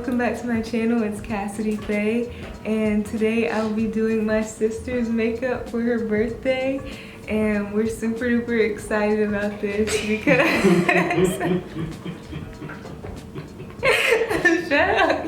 welcome back to my channel. It's Cassidy Faye, and today I'll be doing my sister's makeup for her birthday, and we're super duper excited about this because shut up,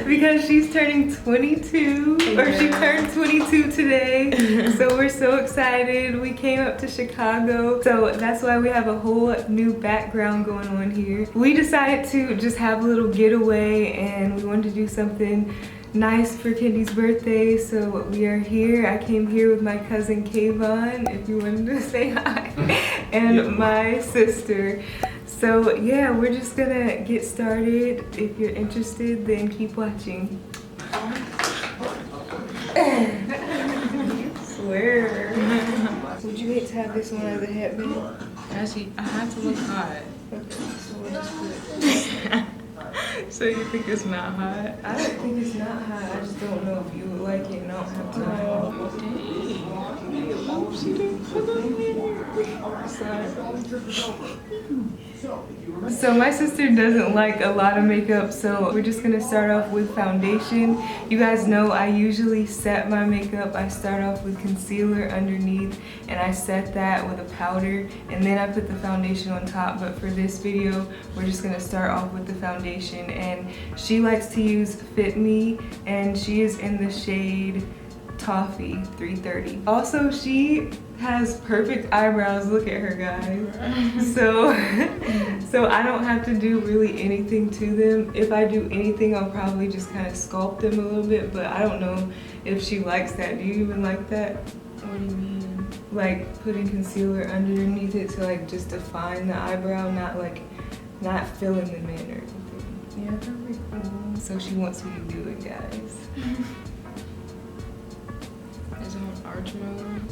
because she's turning 22, or she turned 22 today. So we're so excited. We came up to Chicago, so that's why we have a whole new background going on here. We decided to just have a little getaway, and we wanted to do something nice for Kendi's birthday, so we are here. I came here with my cousin Kayvon, if you wanted to say hi, and my sister. So yeah, we're just gonna get started. If you're interested, then keep watching. Swear. Would you hate to have this one as a headband? Actually, I have to look hot. Okay, so we'll just put it. So you think it's not hot? I don't think it's not hot. I just don't know if you would like it and I don't have time. She didn't put on So my sister doesn't like a lot of makeup, so we're just gonna start off with foundation. You guys know I usually set my makeup. I start off with concealer underneath, and I set that with a powder, and then I put the foundation on top. But for this video, we're just gonna start off with the foundation, and she likes to use Fit Me, and she is in the shade Toffee 330. Also, she has perfect eyebrows. Look at her, guys. So I don't have to do really anything to them. If I do anything, I'll probably just kind of sculpt them a little bit, but I don't know if she likes that. Do you even like that? What do you mean? Like putting concealer underneath it to like just define the eyebrow, not filling them in or anything. Yeah, that'd be cool. So she wants me to do it, guys. Is it on arch mode?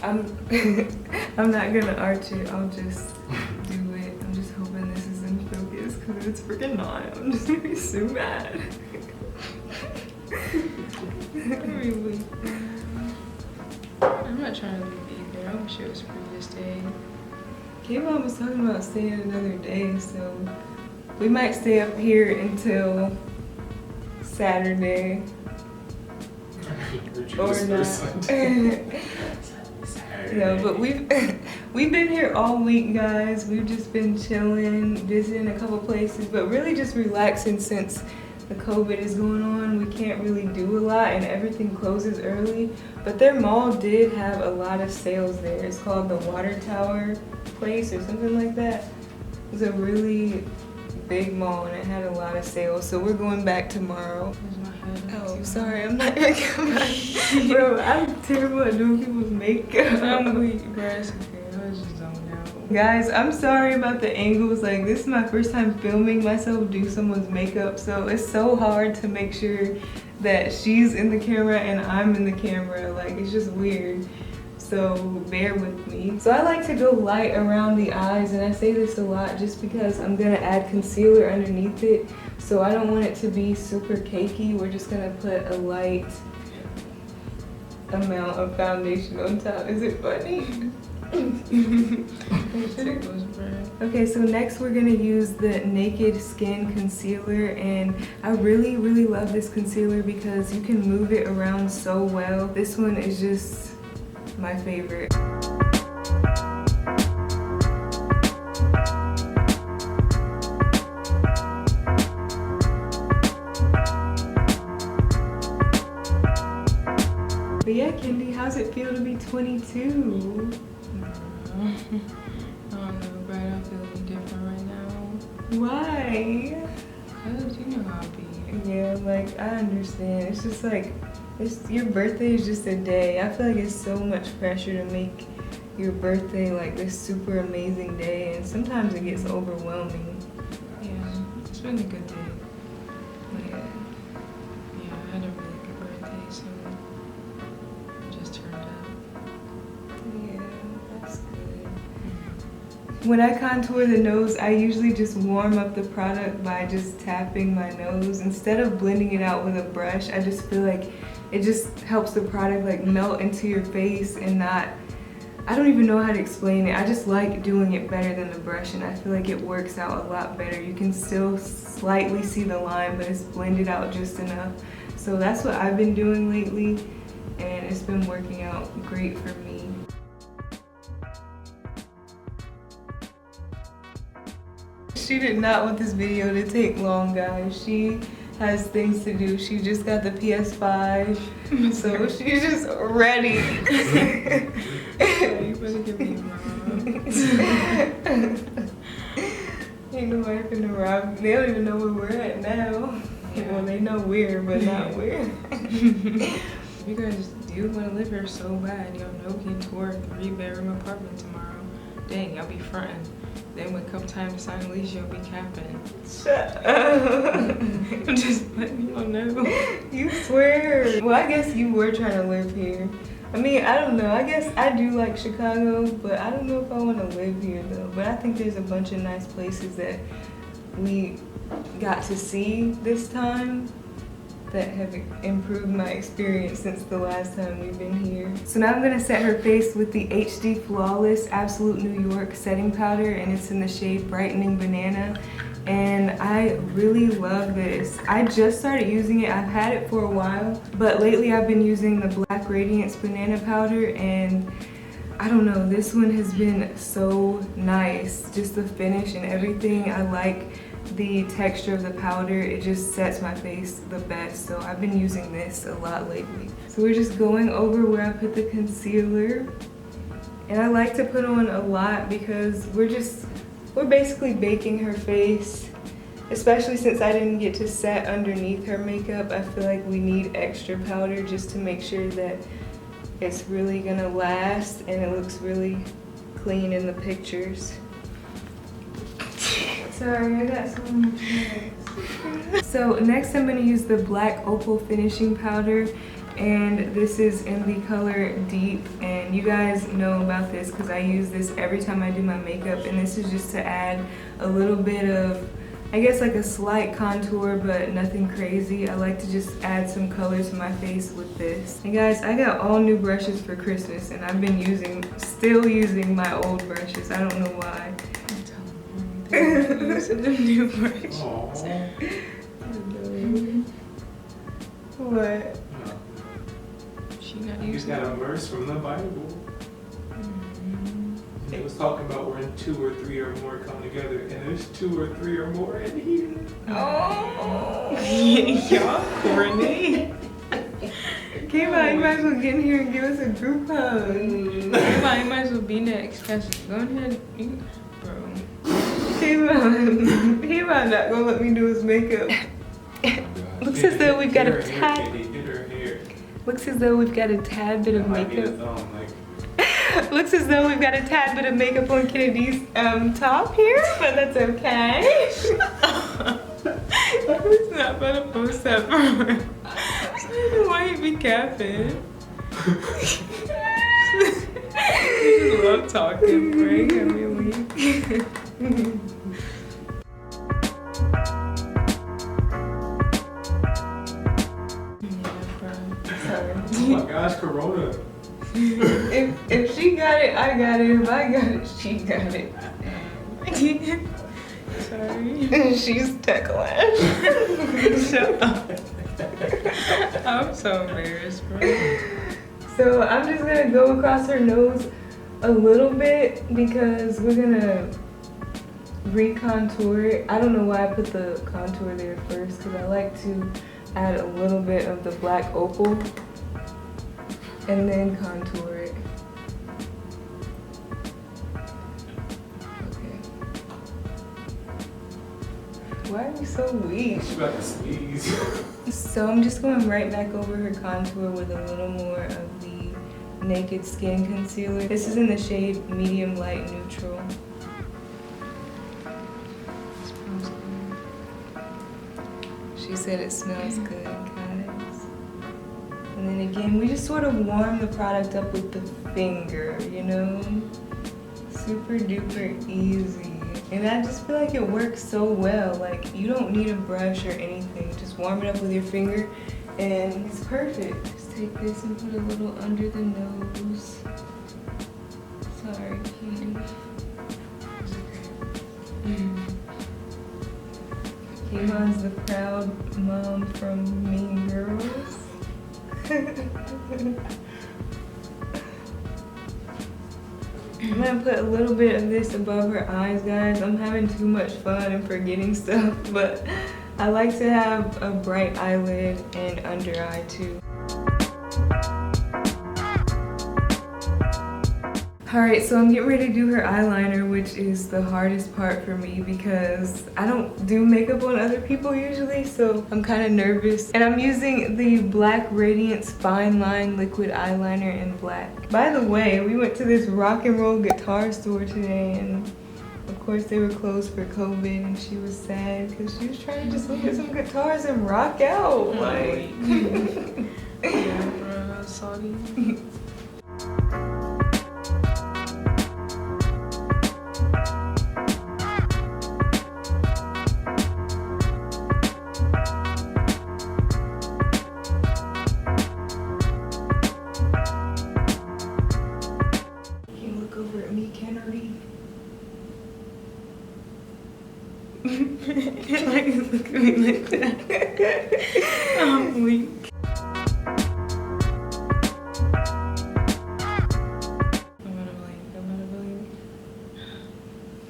I'm not gonna arch it. I'll just do it. I'm just hoping this is in focus because it's freaking not. I'm just gonna be so mad. I'm not trying to leave either. I wish it was free to stay. K-Mom was talking about staying another day, so we might stay up here until Saturday. Or not. No, but we've been here all week, guys. We've just been chilling, visiting a couple places, but really just relaxing since the COVID is going on. We can't really do a lot and everything closes early, but their mall did have a lot of sales there. It's called the Water Tower Place or something like that. It was a really big mall and it had a lot of sales, so we're going back tomorrow. Oh, sorry, I'm not gonna come back. Bro, I'm terrible at doing people's makeup. I'm weak, bro. It's okay. I was just zoning out. Guys, I'm sorry about the angles. Like, this is my first time filming myself do someone's makeup, so it's so hard to make sure that she's in the camera and I'm in the camera. Like, it's just weird. So bear with me. So I like to go light around the eyes, and I say this a lot just because I'm gonna add concealer underneath it. So I don't want it to be super cakey. We're just gonna put a light amount of foundation on top. Is it funny? Okay, so next we're gonna use the Naked Skin concealer, and I really love this concealer because you can move it around so well. This one is just my favorite. But yeah, Kendi, how's it feel to be 22? I don't know, but I don't feel any different right now. Why? Cause you know how I be. Yeah, like, I understand. It's just like, your birthday is just a day. I feel like it's so much pressure to make your birthday like this super amazing day, and sometimes it gets overwhelming. Yeah, it's been a good day. Yeah. Yeah, I had a really good birthday, so it just turned out. Yeah, that's good. When I contour the nose, I usually just warm up the product by just tapping my nose. Instead of blending it out with a brush, I just feel like it just helps the product like melt into your face and not I don't even know how to explain it. I just like doing it better than the brush, and I feel like it works out a lot better. You can still slightly see the line, but it's blended out just enough. So that's what I've been doing lately, and it's been working out great for me. She did not want this video to take long, guys. She has things to do. She just got the PS5, so she's just ready. You better give me a rub. Ain't nobody finna rob. They don't even know where we're at now. Yeah. Well, they know where, but not where. If you guys do want to live here so bad, y'all know we can tour a 3-bedroom apartment tomorrow. Dang, y'all be frontin'. Then when come time to sign a lease, y'all be capping. Shut up. I'm just letting y'all know. You swear. Well, I guess you were trying to live here. I mean, I don't know. I guess I do like Chicago, but I don't know if I want to live here though. But I think there's a bunch of nice places that we got to see this time that have improved my experience since the last time we've been here. So now I'm gonna set her face with the HD Flawless Absolute New York setting powder, and it's in the shade Brightening Banana. And I really love this. I just started using it. I've had it for a while, but lately I've been using the Black Radiance Banana Powder, and I don't know, this one has been so nice. Just the finish and everything. I like the texture of the powder. It just sets my face the best. So I've been using this a lot lately. So we're just going over where I put the concealer. And I like to put on a lot because we're basically baking her face, especially since I didn't get to set underneath her makeup. I feel like we need extra powder just to make sure that it's really gonna last and it looks really clean in the pictures. Sorry, I got some more. So next I'm gonna use the Black Opal Finishing Powder, and this is in the color Deep, and you guys know about this because I use this every time I do my makeup, and this is just to add a little bit of, I guess, like a slight contour, but nothing crazy. I like to just add some color to my face with this. And guys, I got all new brushes for Christmas, and I've been still using my old brushes. I don't know why. Using the new brush. What? She not You using got a verse from the Bible. It was talking about when 2 or 3 or more come together, and there's 2 or 3 or more in here. Oh! Y'all corny. K-Bot, you might as well get in here and give us a group hug. You might as well be next. Go ahead. Bro. K-Bot not gonna let me do his makeup. Looks as though we've got a tad. Looks as though we've got a tad bit of makeup. Looks as though we've got a tad bit of makeup on Kennedy's top here, but that's okay. I was not about to post that for her. Why you be capping? You just love talking, right? I mean, Oh my gosh, Corona. If she got it, I got it. If I got it, she got it. sorry. She's tech lash. Shut up. I'm so embarrassed, bro. So I'm just gonna go across her nose a little bit because we're gonna re-contour it. I don't know why I put the contour there first because I like to add a little bit of the Black Opal and then contour it. Okay. Why are you so weak? She's about to sneeze. So I'm just going right back over her contour with a little more of the Naked Skin Concealer. This is in the shade Medium Light Neutral. She said it smells good, guys. And then again, we just sort of warm the product up with the finger, you know? Super duper easy. And I just feel like it works so well. Like, you don't need a brush or anything. Just warm it up with your finger and it's perfect. Just take this and put a little under the nose. Sorry, Kitty. It's okay. Iman's the proud mom from Mean Girls. I'm gonna put a little bit of this above her eyes, guys. I'm having too much fun and forgetting stuff, but I like to have a bright eyelid and under eye too. Alright, so I'm getting ready to do her eyeliner, which is the hardest part for me because I don't do makeup on other people usually, so I'm kind of nervous. And I'm using the black Radiance Fine Line Liquid Eyeliner in black. By the way, we went to this rock and roll guitar store today, and of course they were closed for COVID, and she was sad because she was trying to just look at some guitars and rock out. Like, Yeah, bro, sorry. Like, look at me like that. I'm weak. I'm gonna blink.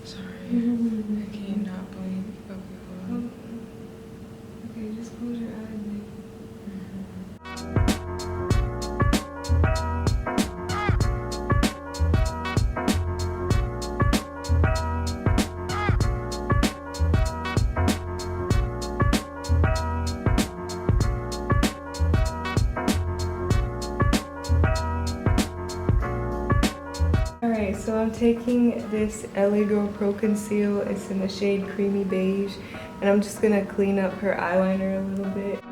Sorry. I can't not blink. Okay, hold on. Okay, just close your eyes. Alright, so I'm taking this LA Girl Pro Conceal. It's in the shade Creamy Beige. And I'm just gonna clean up her eyeliner a little bit.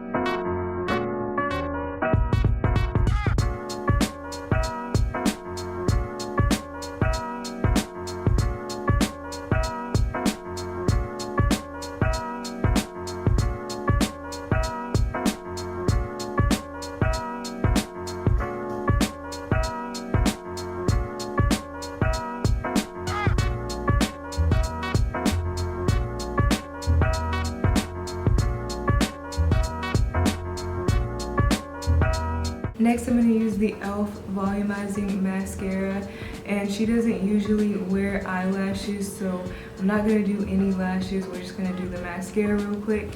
Next, I'm going to use the E.L.F. volumizing mascara, and she doesn't usually wear eyelashes, so I'm not going to do any lashes. We're just going to do the mascara real quick.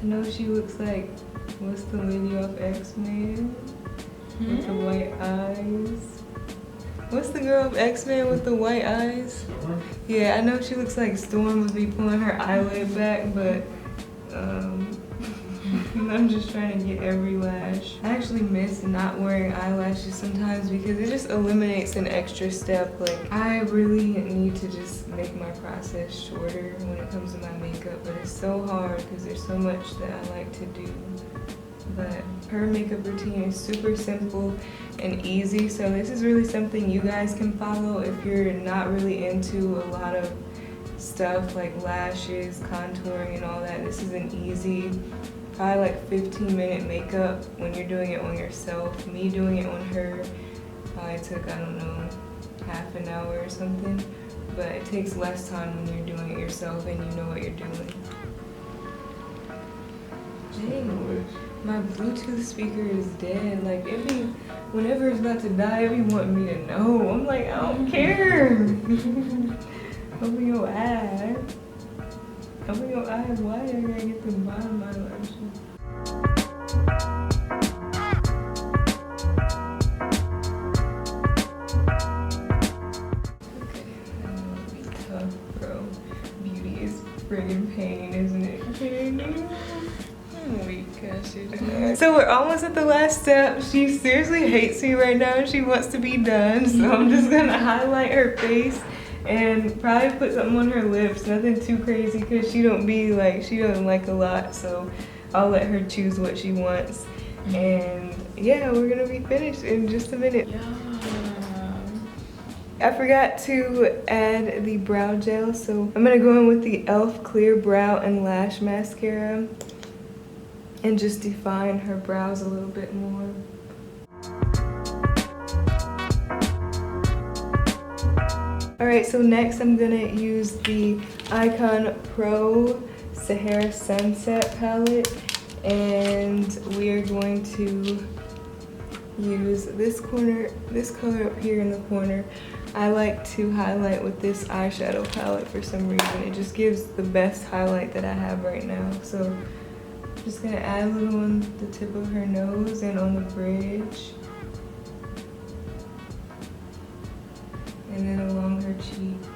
I know she looks like, what's the lady off X-Men with the white eyes? What's the girl of X-Men with the white eyes? Yeah, I know she looks like Storm would be pulling her eyelid back, but I'm just trying to get every lash. I actually miss not wearing eyelashes sometimes because it just eliminates an extra step. Like, I really need to just make my process shorter when it comes to my makeup, but it's so hard because there's so much that I like to do. But her makeup routine is super simple and easy, so this is really something you guys can follow if you're not really into a lot of stuff like lashes, contouring, and all that. This is an easy, probably like 15-minute makeup when you're doing it on yourself. Me doing it on her probably took, I don't know, half an hour or something. But it takes less time when you're doing it yourself and you know what you're doing. Dang, my Bluetooth speaker is dead. Like, whenever it's about to die, it be wanting me to know. I'm like, I don't care. Open your eye. Open your eyes wide. I gotta get the bottom eyelashes. Okay, I know it'll be tough, bro. Beauty is friggin' pain, isn't it? I'm weak, So we're almost at the last step. She seriously hates me right now and she wants to be done. So I'm just gonna highlight her face and probably put something on her lips. Nothing too crazy because she doesn't like a lot. So I'll let her choose what she wants. And yeah, we're gonna be finished in just a minute. Yeah. I forgot to add the brow gel, so I'm gonna go in with the E.L.F. Clear Brow and Lash Mascara and just define her brows a little bit more. Alright, so next I'm gonna use the Icon Pro Sahara Sunset palette, and we are going to use this color up here in the corner. I like to highlight with this eyeshadow palette for some reason. It just gives the best highlight that I have right now. So I'm just gonna add a little on the tip of her nose and on the bridge. And then along her cheeks.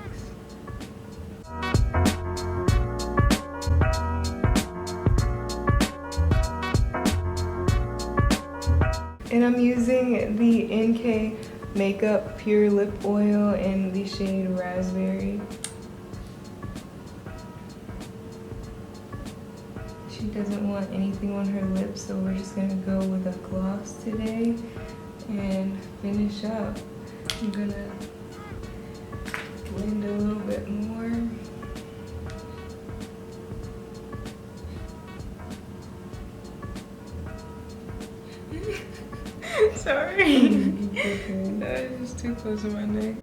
And I'm using the NK Makeup Pure Lip Oil in the shade Raspberry. She doesn't want anything on her lips, so we're just gonna go with a gloss today and finish up. I'm gonna blend a little bit more. Sorry. That is just too close to my neck.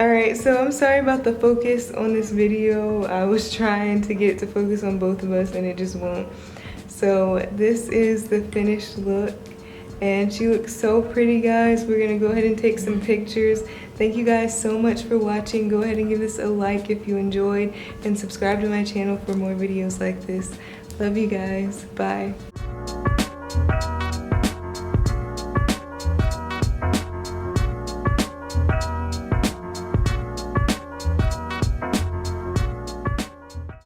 Alright, so I'm sorry about the focus on this video. I was trying to get it to focus on both of us and it just won't. So this is the finished look and she looks so pretty, guys. We're gonna go ahead and take some pictures. Thank you guys so much for watching. Go ahead and give this a like if you enjoyed and subscribe to my channel for more videos like this. Love you guys. Bye.